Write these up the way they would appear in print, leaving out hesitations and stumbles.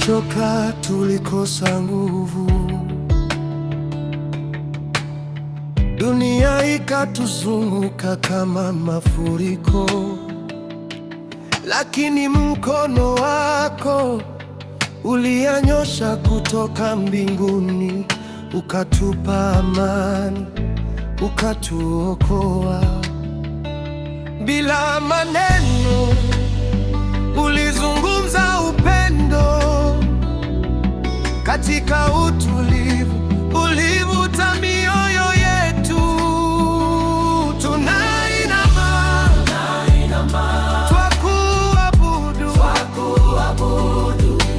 Tulichoka, tulikosa nguvu, dunia ikatuzunguka kama mafuriko, lakini mkono wako uliyanyosha kutoka mbinguni, ukatupa amani, ukatuokoa. Bila maneno ulizungumza upendo, katika utulivu ulivuta mioyo yetu. Tunainama, twakuabudu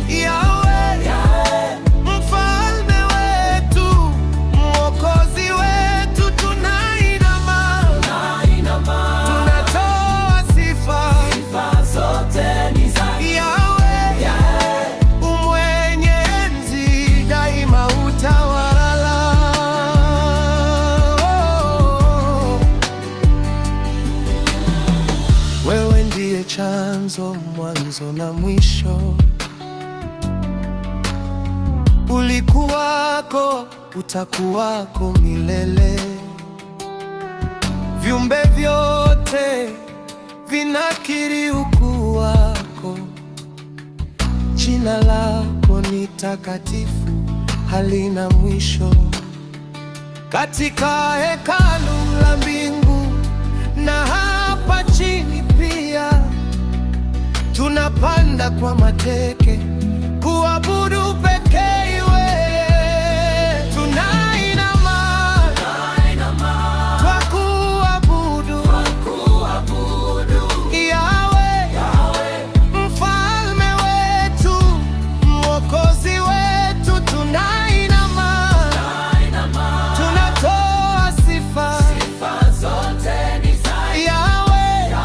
Yahweh, mfalme wetu, mwokozi wetu. Tunainama, tunatoa sifa zote ni zako Yahweh, umwenye enzi, daima utawala. Wewe ndiye chanzo, mwanzo na mwisho. Ulikuwako, utakuwako milele. Viumbe vyote vinakiri ukuu wako. Jina lako ni takatifu, halina mwisho. Katika hekalu la mbingu na hapa chini pia, tunapanda kwa mateke kuabudu pekee wewe. Tunainama, twakuabudu Yahweh, mfalme wetu, mwokozi wetu. Tunainama, tunatoa sifa zote ni zako Yahweh,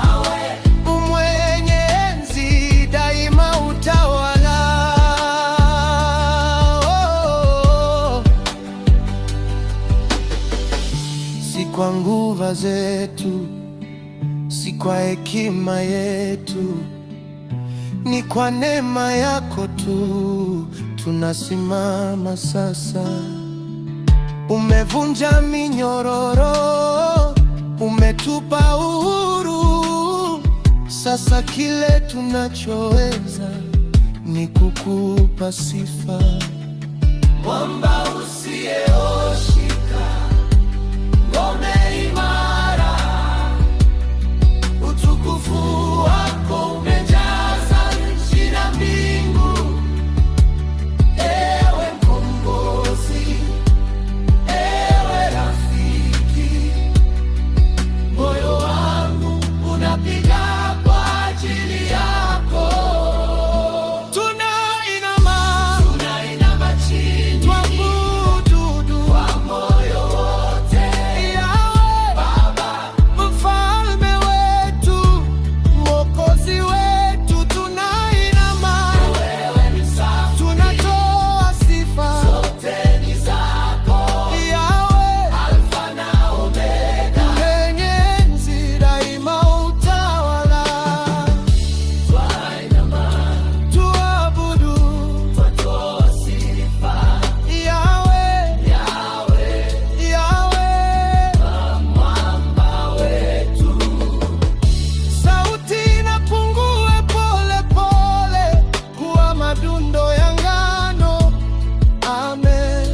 umwenye enzi, daima utawala. Si kwa nguvu zetu, si kwa hekima yetu, ni kwa neema yako tu tunasimama sasa. Umevunja minyororo, umetupa uhuru. Sasa kile tunachoweza ni kukupa sifa, mwamba usiyeoshika, ngome imara. Utukufu wako umejaza nchi na mbingu. Ewe mkombozi, ewe rafiki, moyo wangu unapiga kwa ajili yako. Tunainama chini, twakuabudu kwa moyo wote. Yahweh, Baba, mfalme wetu, mwokozi wetu. Tunainama, wewe ni safi, tunatoa sifa zote ni zako Yahweh, Alfa na Omega, mwenye enzi, daima utawala. Twainama, tuabudu, twatoa sifa Yahweh, mwamba wetu. Sauti inapungue pole pole kuwa madundo ya ngano. Amen,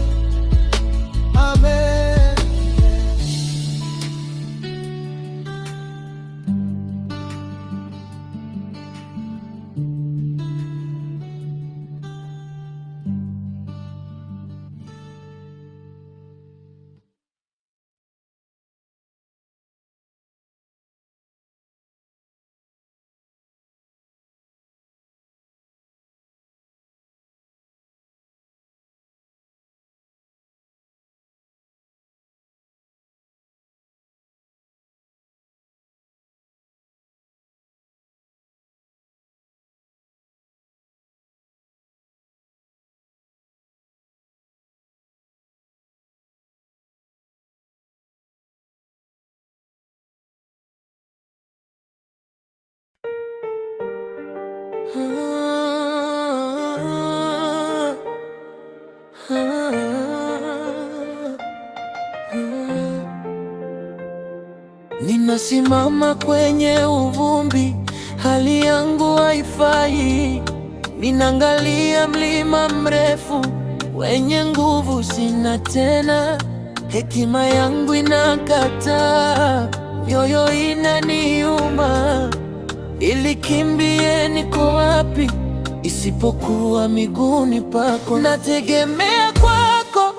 amen. nasimama kwenye uvumbi, hali yangu haifai. Ninaangalia mlima mrefu wenye nguvu, sina tena. Hekima yangu inakataa, mioyo inaniuma. Nilikimbie, niko wapi isipokuwa miguuni pako? Nategemea kwako,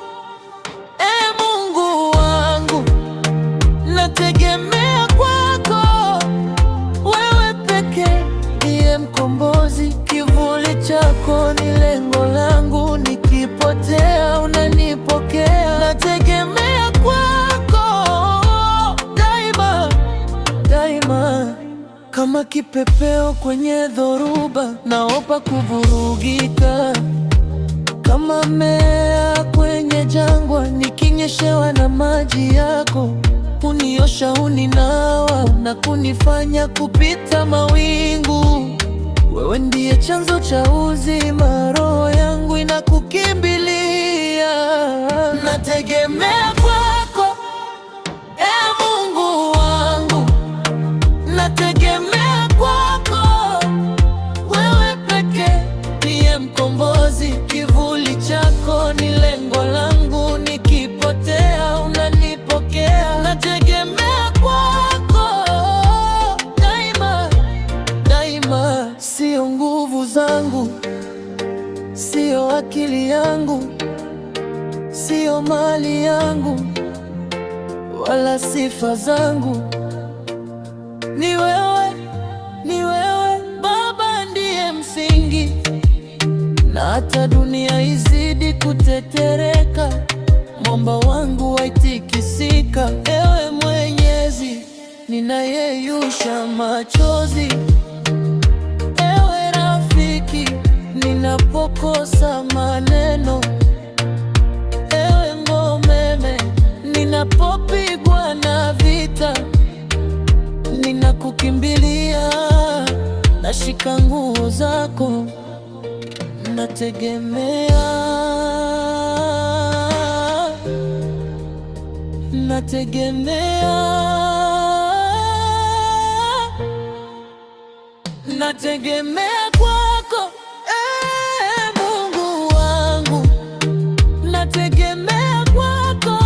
Mungu wangu, nategemea kwako. Wewe pekee ndiye mkombozi, kivuli chako ni lengo langu. Nikipotea unanipokea, nategemea kwako daima, daima. Kama kipepeo kwenye dhoruba, naopa kuvurugika. Kama mmea kwenye jangwa, nikinyeshewa na maji yako. Uniosha, uninawa na kunifanya kupita mawingu. Wewe ndiye chanzo cha uzima, roho yangu inakukimbilia. Nategemea kwako, Mungu wangu, nategemea kwako. Wewe pekee ndiye mkombozi, kivuli chako ni lengo langu. Nikipotea unanipokea, nategemea kwako daima, daima. Sio nguvu zangu, sio akili yangu, sio mali yangu, wala sifa zangu. Ni wewe, ni wewe Baba, ndiye msingi. Na hata dunia izidi kutetereka, mwamba wangu waitikisika. Ewe Mwenyezi, ninayeyusha machozi. Ewe rafiki, ninapokosa maneno. Ewe ngomeme, ninapopigwa na vita. Ninakukimbilia, nashika nguo zako. Nategemea, nategemea, nategemea kwako, Mungu wangu, nategemea kwako.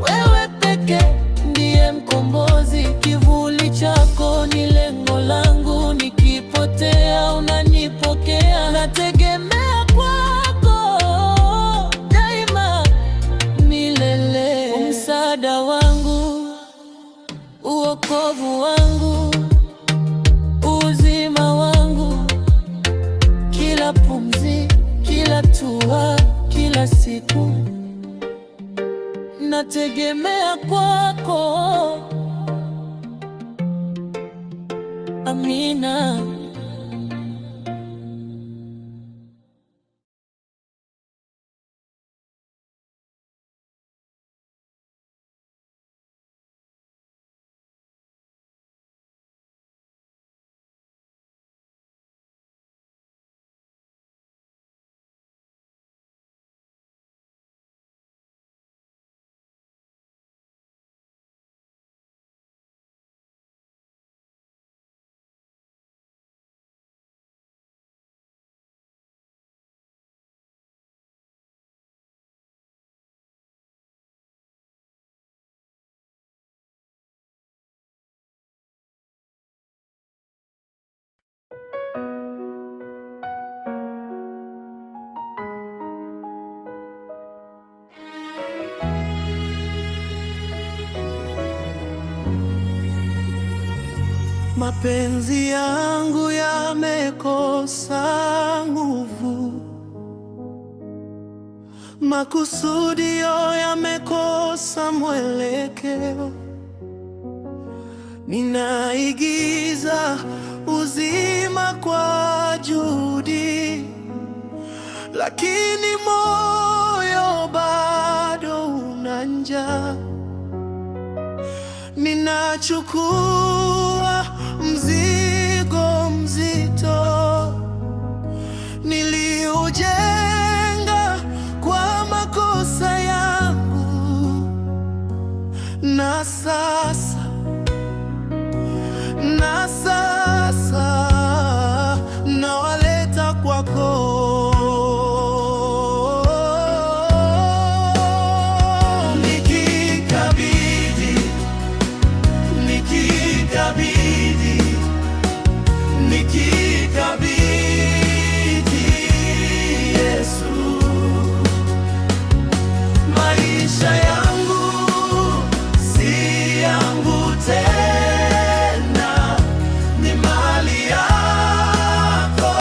Wewe pekee ndiye mkombozi, kivuli chako ni lengo langu. Nikipotea unanipokea, nategemea kwako daima, milele. Msaada wangu, uokovu wangu, uzima wangu, kila pumzi, kila hatua, kila siku, nategemea kwako. Amina. Mapenzi yangu yamekosa nguvu, makusudio yamekosa mwelekeo. Ninaigiza uzima kwa juhudi, lakini moyo bado una njaa. Ninachukua mzigo mzito niliujenga kwa makosa yangu, na sasa na sasa nawaleta kwako. Nikikabidhi Yesu maisha yangu, si yangu tena, ni mali yako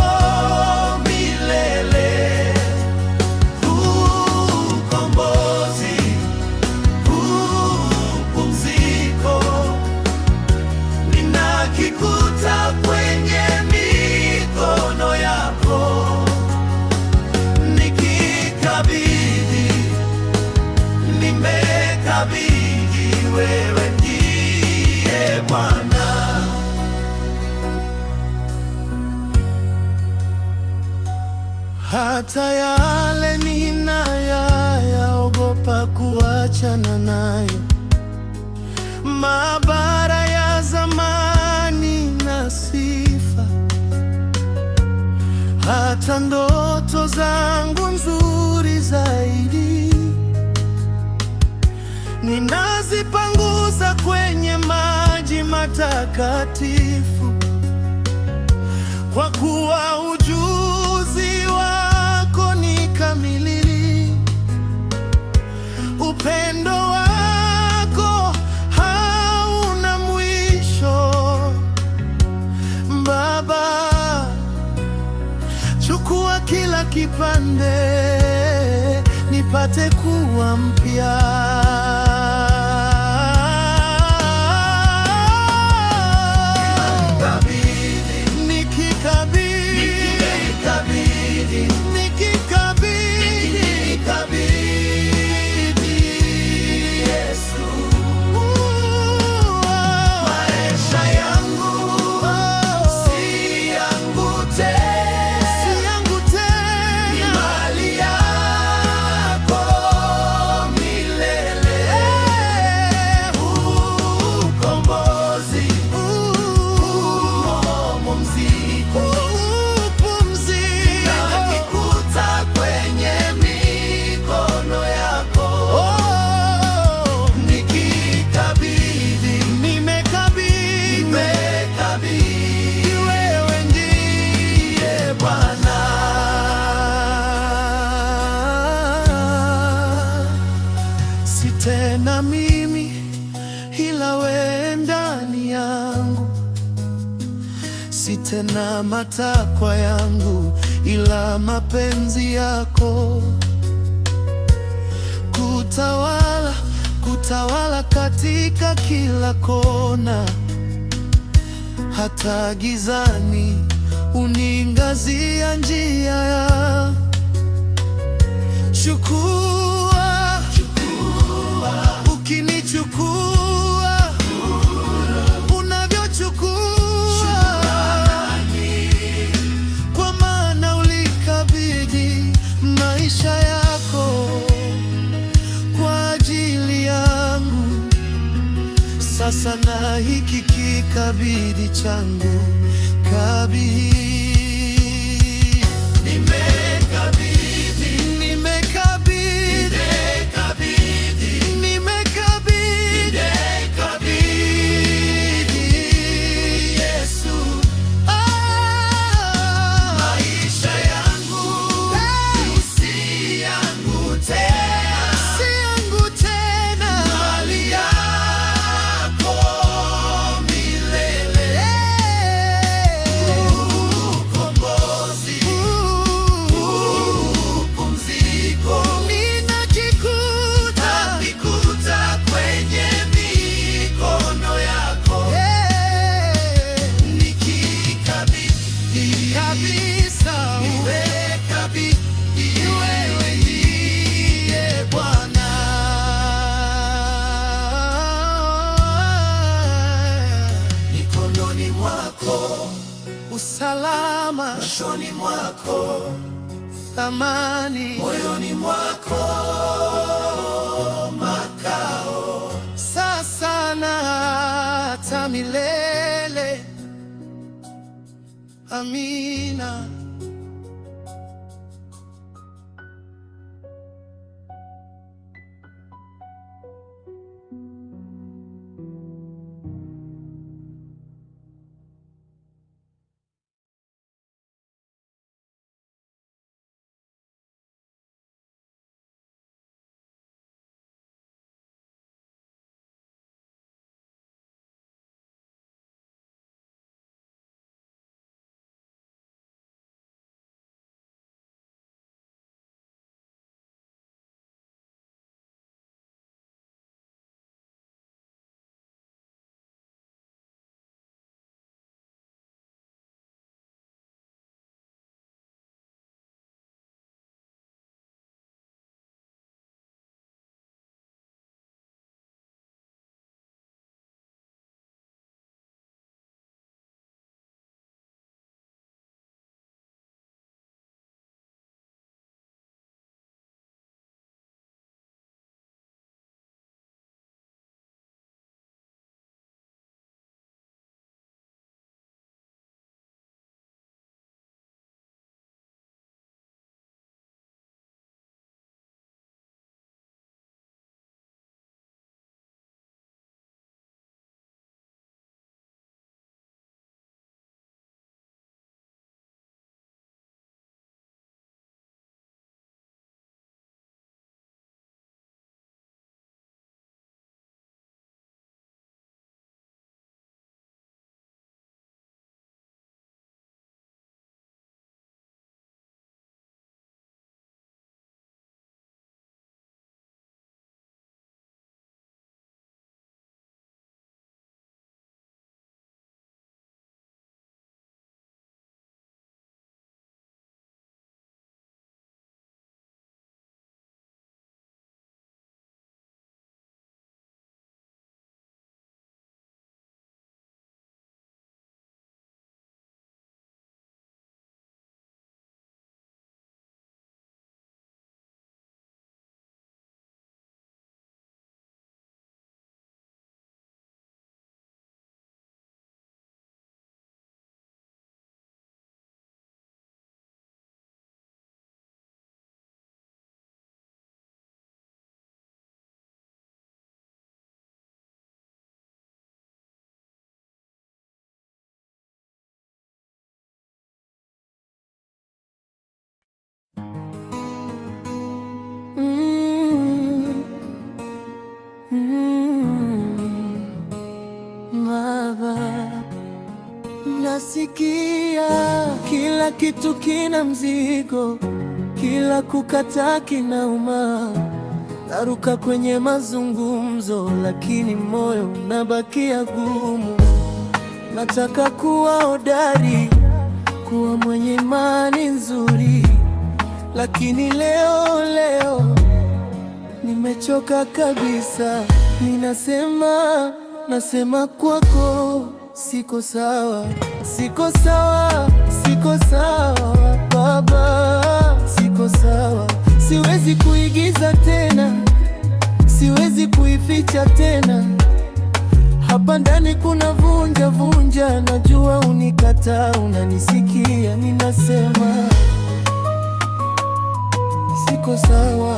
milele. Ukombozi, pumziko ninakikuta kwenye mikono yako. Nikikabidhi, nimekabidhi, wewe ndiye Bwana. Hata yale ninayaogopa kuachana nayo, mabara ya zamani na sifa, hata ndoto zangu nzuri zaidi, ninazipanguza kwenye maji matakatifu, kwa kuwa ujuzi wako ni kamili, upendo wako hauna mwisho. Baba, chukua kila kipande nipate kuwa mpya. Tena mimi ila wewe ndani yangu, si tena matakwa yangu ila mapenzi yako. Kutawala katika kila kona, hata gizani uniangazia njia ya ukinichukua unavyochukua, kwa maana ulikabidhi maisha yako kwa ajili yangu. Sasa na hiki kikabidhi changu, usalama mashoni mwako, thamani moyoni mwako, makao sasa na hata milele. milele. Amina. Baba, nasikia kila kitu kina mzigo, kila kukataa kinauma. Naruka kwenye mazungumzo, lakini moyo unabakia gumu. Nataka kuwa hodari, kuwa mwenye imani nzuri, lakini leo nimechoka kabisa. Nasema kwako siko sawa, siko sawa Baba, siko sawa. Siwezi kuigiza tena, siwezi kuificha tena. Hapa ndani kuna vunja, najua unikataa, unanisikia. Ninasema siko sawa,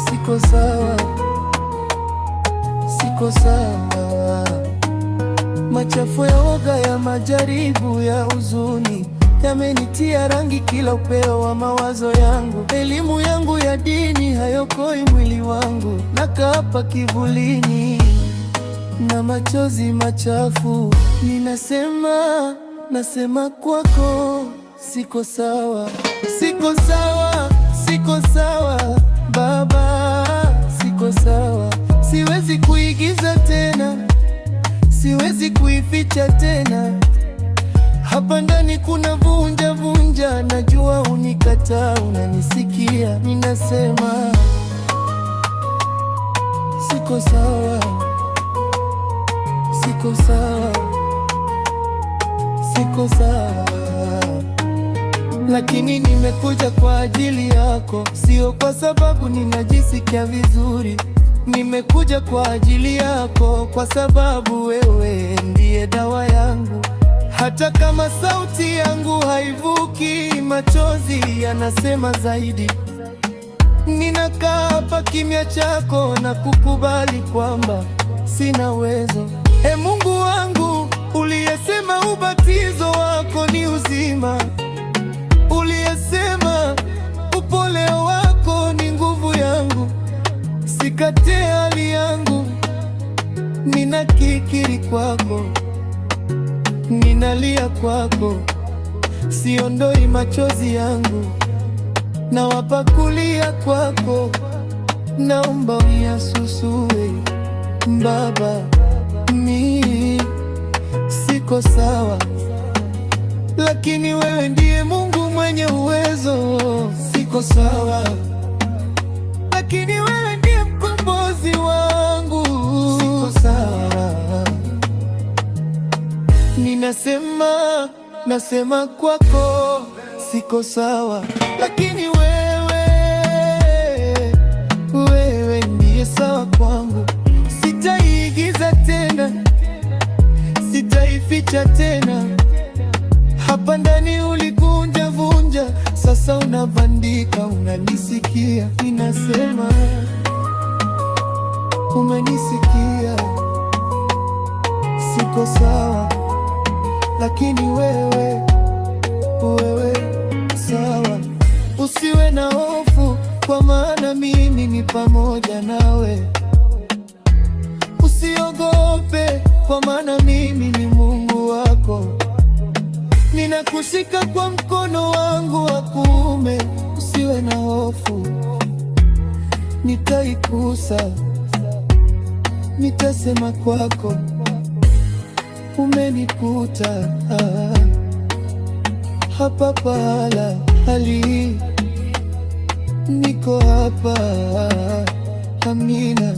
siko sawa, siko sawa. Machafu ya woga, ya majaribu, ya huzuni yamenitia rangi kila upeo wa mawazo yangu. Elimu yangu ya dini hayokoi mwili wangu, nakaa hapa kivulini na machozi machafu. Nasema kwako siko sawa, siko sawa Baba, siko sawa. Siwezi kuigiza tena, siwezi kuificha tena. Hapa ndani kuna vunja, najua unikataa, unanisikia. Ninasema siko sawa, siko sawa, siko sawa. Lakini nimekuja kwa ajili yako, sio kwa sababu ninajisikia vizuri. Nimekuja kwa ajili yako kwa sababu wewe machozi yanasema zaidi. Ninakaa hapa kimya chako na kukubali kwamba sina uwezo. E Mungu wangu, uliyesema ubatizo wako ni uzima, uliyesema upole wako ni nguvu yangu, sikate hali yangu, ninakiri kwako, ninalia kwako, siondoi machozi yangu, nawapa kulia kwako, naomba unisusue Baba. Mimi siko sawa, lakini wewe ndiye Mungu mwenye uwezo. Siko sawa, lakini wewe ndiye mkombozi wangu. Siko sawa, nasema kwako siko sawa, lakini wewe ndiye sawa kwangu. Sitaigiza tena, sitaificha tena. Hapa ndani ulikunja vunja, sasa unabandika, unanisikia. Ninasema umenisikia. Siko sawa, lakini wewe sawa. Usiwe na hofu, kwa maana mimi ni pamoja nawe. Usiogope, kwa maana mimi ni Mungu wako. Ninakushika kwa mkono wangu wa kuume. Usiwe na hofu, nitaikusa, nitasema kwako umenikuta. Hapa pahala hali, niko hapa. Amina.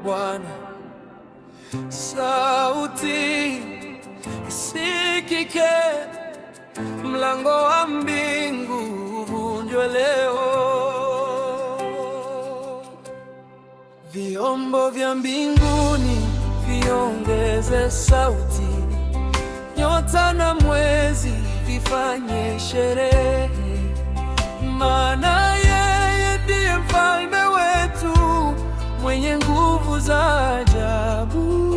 Bwana, sauti isikike, mlango wa mbingu uvunjwe leo. Vyombo vya mbinguni viongeze sauti, nyota na mwezi vifanye sherehe, maana yeye ndiye mfalme wetu mwenye nguvu za ajabu.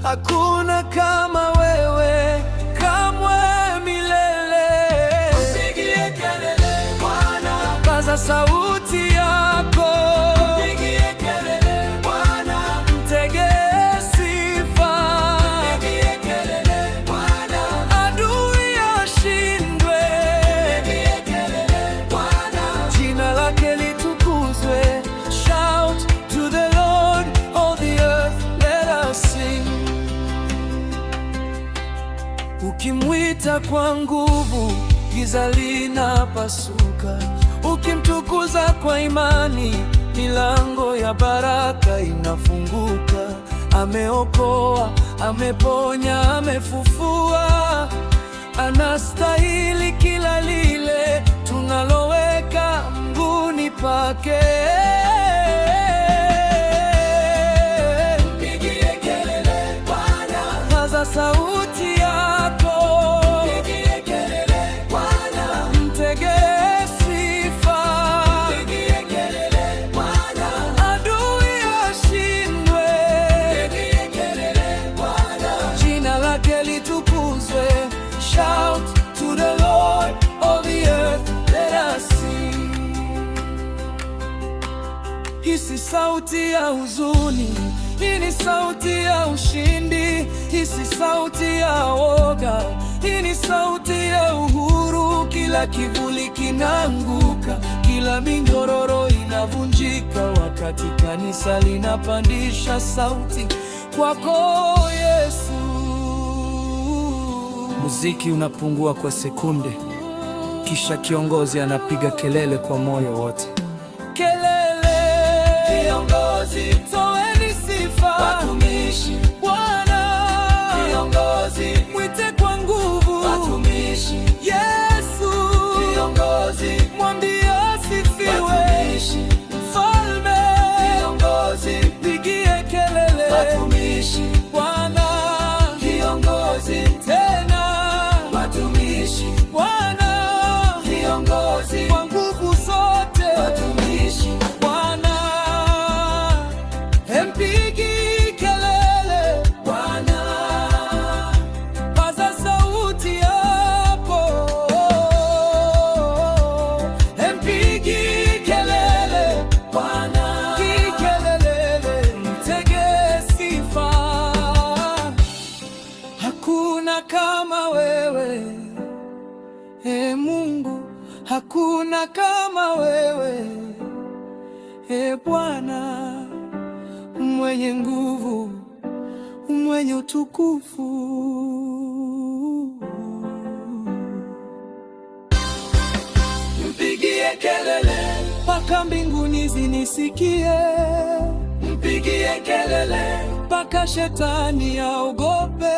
Hakuna kama wewe, kamwe milele. Mpigie kelele Bwana, paza sauti yako. Mpigie kelele Bwana, mtegee sifa. Mpigie kelele Bwana, adui ashindwe. Mpigie kelele Bwana, jina lake litukuzwe. Shout to the Lord, all the earth, let us sing. Ukimwita kwa nguvu, giza linapasuka. Ukimtukuza kwa imani, milango ya baraka inafunguka. Ameokoa, ameponya, amefufua. Anastahili kila lile tunaloweka mbinguni pake. Mpigie kelele Bwana, paza sauti si sauti ya huzuni, hii ni sauti ya ushindi. Hii si sauti ya woga, hii ni sauti ya uhuru. Kila kivuli kinaanguka, kila minyororo inavunjika, wakati kanisa linapandisha sauti kwako Yesu. Muziki unapungua kwa sekunde, kisha kiongozi anapiga kelele kwa moyo wote. Kelele! Kiongozi, toeni sifa. Watumishi, Bwana. Kiongozi, mwite kwa nguvu. Watumishi, Yesu. Kiongozi, mwambie asifiwe. Watumishi, Mfalme. Kiongozi, pigie kelele. Watumishi, Bwana. Kiongozi, tena. Watumishi, Bwana. Kiongozi, kwa nguvu zote. Watumishi, Bwana. Mpigi kelele, Bwana. Paza sauti hapo. Mpigi kelele, Bwana. Kikelele, mtege sifa. Hakuna kama wewe, Mungu, hakuna kama wewe, Bwana, mwenye nguvu, mwenye utukufu. Mpigie kelele mpaka mbinguni zinisikie, mpigie kelele mpaka shetani aogope.